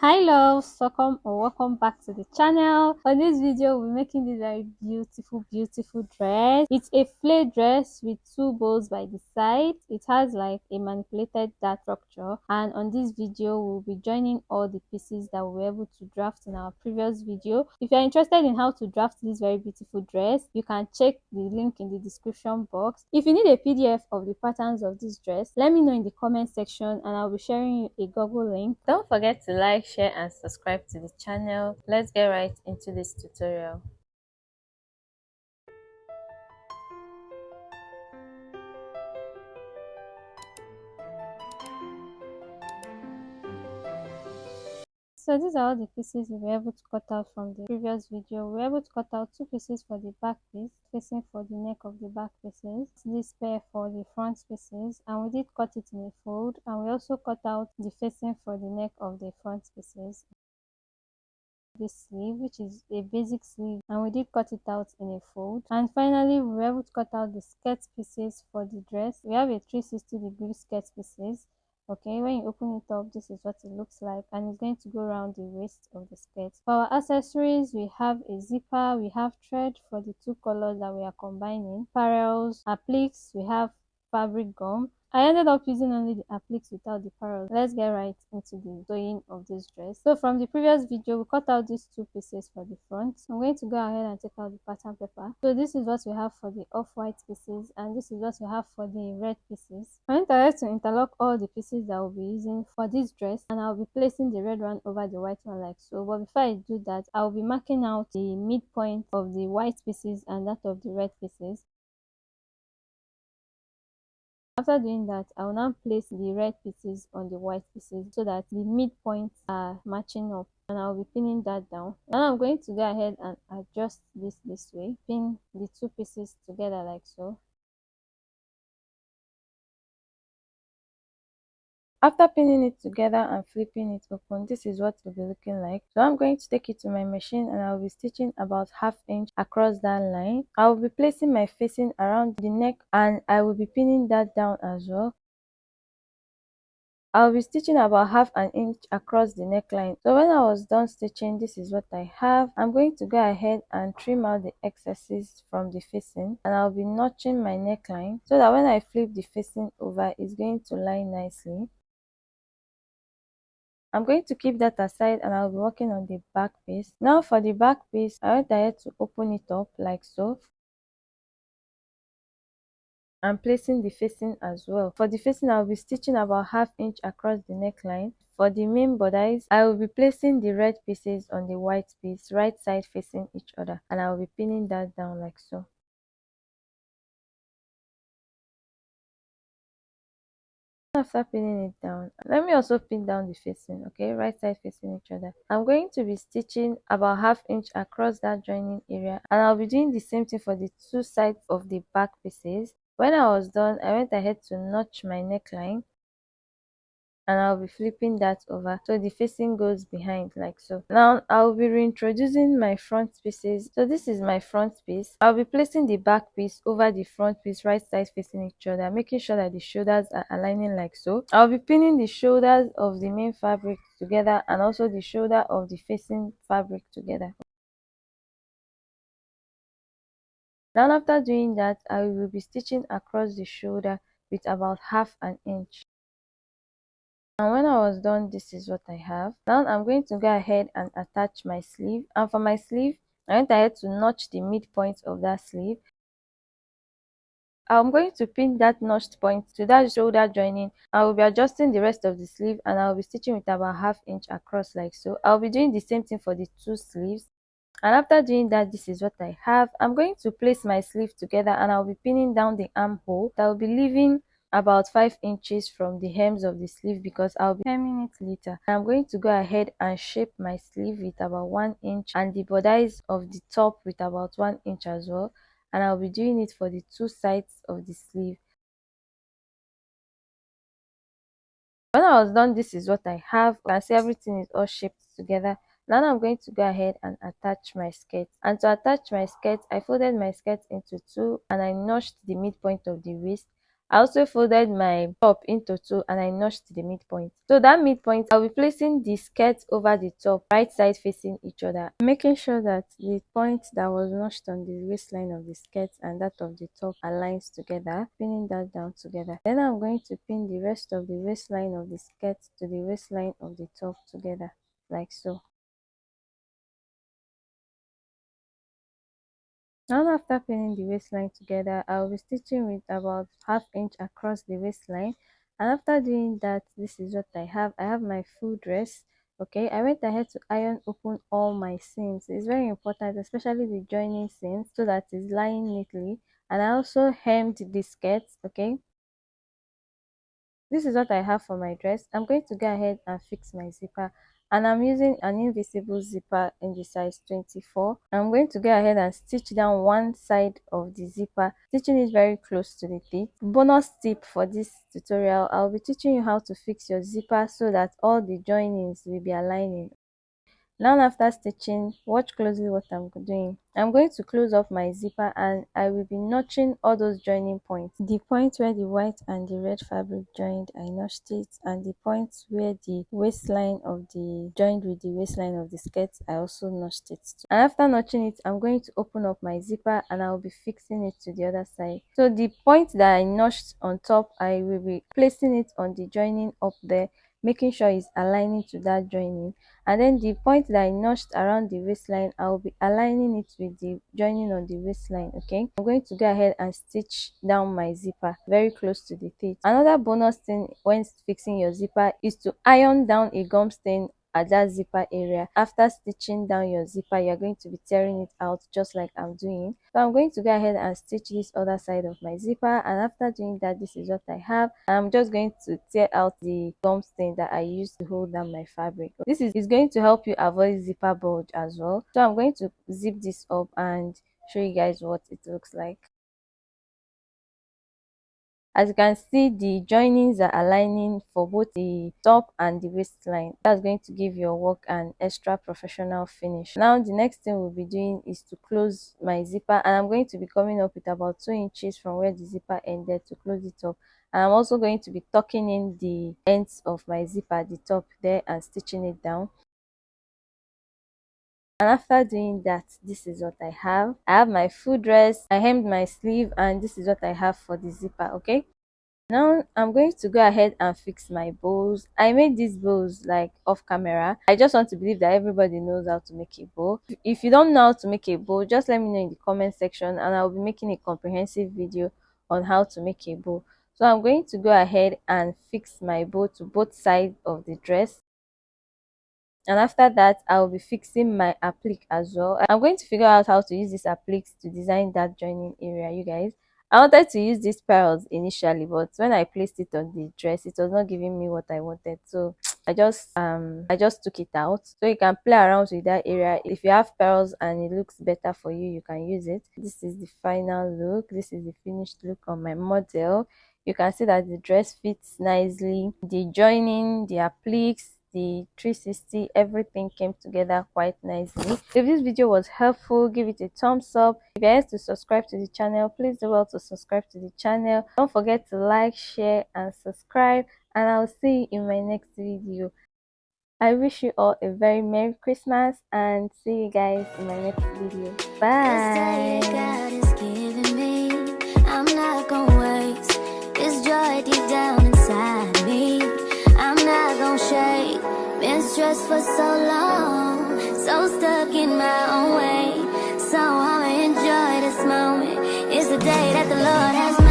Hi loves, welcome back to the channel. For this video, we're making this very beautiful dress. It's a flared dress with two bows by the side. It has like a manipulated dart structure, and on this video we'll be joining all the pieces that we were able to draft in our previous video. If you're interested in how to draft this very beautiful dress, you can check the link in the description box. If you need a PDF of the patterns of this dress, let me know in the comment section and I'll be sharing you a Google link. Don't forget to like, share and subscribe to the channel. Let's get right into this tutorial. So these are all the pieces we were able to cut out from the previous video. We were able to cut out two pieces for the back piece, facing for the neck of the back pieces, this pair for the front pieces, and we did cut it in a fold, and we also cut out the facing for the neck of the front pieces. This sleeve, which is a basic sleeve, and we did cut it out in a fold. And finally, we were able to cut out the skirt pieces for the dress. We have a 360-degree skirt pieces. Okay, when you open it up, this is what it looks like, and it's going to go around the waist of the skirt. For our accessories, we have a zipper, we have thread for the two colors that we are combining, parallels, appliques, we have fabric gum. I ended up using only the appliques without the parallels. Let's get right into the sewing of this dress. So from the previous video, we cut out these two pieces for the front. I'm going to go ahead and take out the pattern paper. So this is what we have for the off-white pieces, and this is what we have for the red pieces. I'm going to interlock all the pieces that we'll be using for this dress, and I'll be placing the red one over the white one like so. But before I do that, I'll be marking out the midpoint of the white pieces and that of the red pieces. After doing that, I will now place the red pieces on the white pieces so that the midpoints are matching up, and I'll be pinning that down. Now I'm going to go ahead and adjust this way, pin the two pieces together like so. After pinning it together and flipping it open, this is what it will be looking like. So I'm going to take it to my machine and I'll be stitching about ½ inch across that line. I will be placing my facing around the neck and I will be pinning that down as well. I'll be stitching about ½ inch across the neckline. So when I was done stitching, this is what I have. I'm going to go ahead and trim out the excesses from the facing, and I'll be notching my neckline so that when I flip the facing over, it's going to line nicely. I'm going to keep that aside and I'll be working on the back piece. Now for the back piece, I went ahead to open it up like so. I'm placing the facing as well. For the facing, I'll be stitching about ½ inch across the neckline. For the main bodice, I will be placing the red pieces on the white piece, right side facing each other, and I will be pinning that down like so. After pinning it down, let me also pin down the facing, okay, right side facing each other. I'm going to be stitching about ½ inch across that joining area, and I'll be doing the same thing for the two sides of the back pieces. When I was done, I went ahead to notch my neckline, and I'll be flipping that over so the facing goes behind like so. Now I'll be reintroducing my front pieces. So this is my front piece. I'll be placing the back piece over the front piece, right side facing each other, making sure that the shoulders are aligning like so. I'll be pinning the shoulders of the main fabric together and also the shoulder of the facing fabric together. Now after doing that, I will be stitching across the shoulder with about ½ inch. And when I was done, this is what I have. Now I'm going to go ahead and attach my sleeve, and for my sleeve I went ahead to notch the midpoint of that sleeve. I'm going to pin that notched point to that shoulder joining. I will be adjusting the rest of the sleeve and I'll be stitching with about ½ inch across like so. I'll be doing the same thing for the two sleeves. And after doing that, this is what I have. I'm going to place my sleeve together and I'll be pinning down the armhole. That will be leaving about 5 inches from the hems of the sleeve because I'll be hemming it later. I'm going to go ahead and shape my sleeve with about 1 inch and the bodice of the top with about 1 inch as well, and I'll be doing it for the two sides of the sleeve. When I was done, this is what I have. You can see everything is all shaped together. Now I'm going to go ahead and attach my skirt. And to attach my skirt, I folded my skirt into two and I notched the midpoint of the waist. I also folded my top into two and I notched the midpoint. So that midpoint, I'll be placing the skirt over the top, right side facing each other, making sure that the point that was notched on the waistline of the skirt and that of the top aligns together, pinning that down together. Then I'm going to pin the rest of the waistline of the skirt to the waistline of the top together, like so. Now after pinning the waistline together, I'll be stitching with about ½ inch across the waistline. And after doing that, this is what I have. I have my full dress. Okay, I went ahead to iron open all my seams. It's very important, especially the joining seams, so that it's lying neatly. And I also hemmed the skirt. Okay, this is what I have for my dress. I'm going to go ahead and fix my zipper, and I'm using an invisible zipper in the size 24. I'm going to go ahead and stitch down one side of the zipper, stitching it very close to the teeth. Bonus tip for this tutorial, I'll be teaching you how to fix your zipper so that all the joinings will be aligning. Now after stitching, watch closely what I'm doing. I'm going to close off my zipper and I will be notching all those joining points. The point where the white and the red fabric joined, I notched it, and the point where the waistline of the joined with the waistline of the skirt, I also notched it too. And after notching it, I'm going to open up my zipper and I'll be fixing it to the other side. So the point that I notched on top, I will be placing it on the joining up there, making sure it's aligning to that joining. And then the point that I notched around the waistline, I'll be aligning it with the joining on the waistline. Okay, I'm going to go ahead and stitch down my zipper very close to the teeth. Another bonus thing when fixing your zipper is to iron down a gum stain at that zipper area. After stitching down your zipper, you're going to be tearing it out just like I'm doing. So I'm going to go ahead and stitch this other side of my zipper, and after doing that, this is what I have. I'm just going to tear out the gum stain that I used to hold down my fabric. This is going to help you avoid zipper bulge as well. So I'm going to zip this up and show you guys what it looks like. As you can see, the joinings are aligning for both the top and the waistline. That's going to give your work an extra professional finish. Now the next thing we'll be doing is to close my zipper, and I'm going to be coming up with about 2 inches from where the zipper ended to close it up. And I'm also going to be tucking in the ends of my zipper at the top there and stitching it down. And after doing that, this is what I have. I have my full dress, I hemmed my sleeve, and this is what I have for the zipper. Okay, now I'm going to go ahead and fix my bows. I made these bows like off camera. I just want to believe that everybody knows how to make a bow. If you don't know how to make a bow, just let me know in the comment section and I'll be making a comprehensive video on how to make a bow. So I'm going to go ahead and fix my bow to both sides of the dress. And after that, I'll be fixing my applique as well. I'm going to figure out how to use this applique to design that joining area, you guys. I wanted to use these pearls initially, but when I placed it on the dress, it was not giving me what I wanted. So I just took it out. So you can play around with that area. If you have pearls and it looks better for you, you can use it. This is the final look. This is the finished look on my model. You can see that the dress fits nicely. The joining, the appliques, the 360, everything came together quite nicely. If this video was helpful, give it a thumbs up. If you're yet to subscribe to the channel, please do well to subscribe to the channel. Don't forget to like, share and subscribe, and I'll see you in my next video. I wish you all a very Merry Christmas and see you guys in my next video. Bye. I'm not gonna waste this joy deep down inside me. I'm not gonna shake. Been stressed for so long, so stuck in my own way. So I'ma enjoy this moment. It's the day that the Lord has made.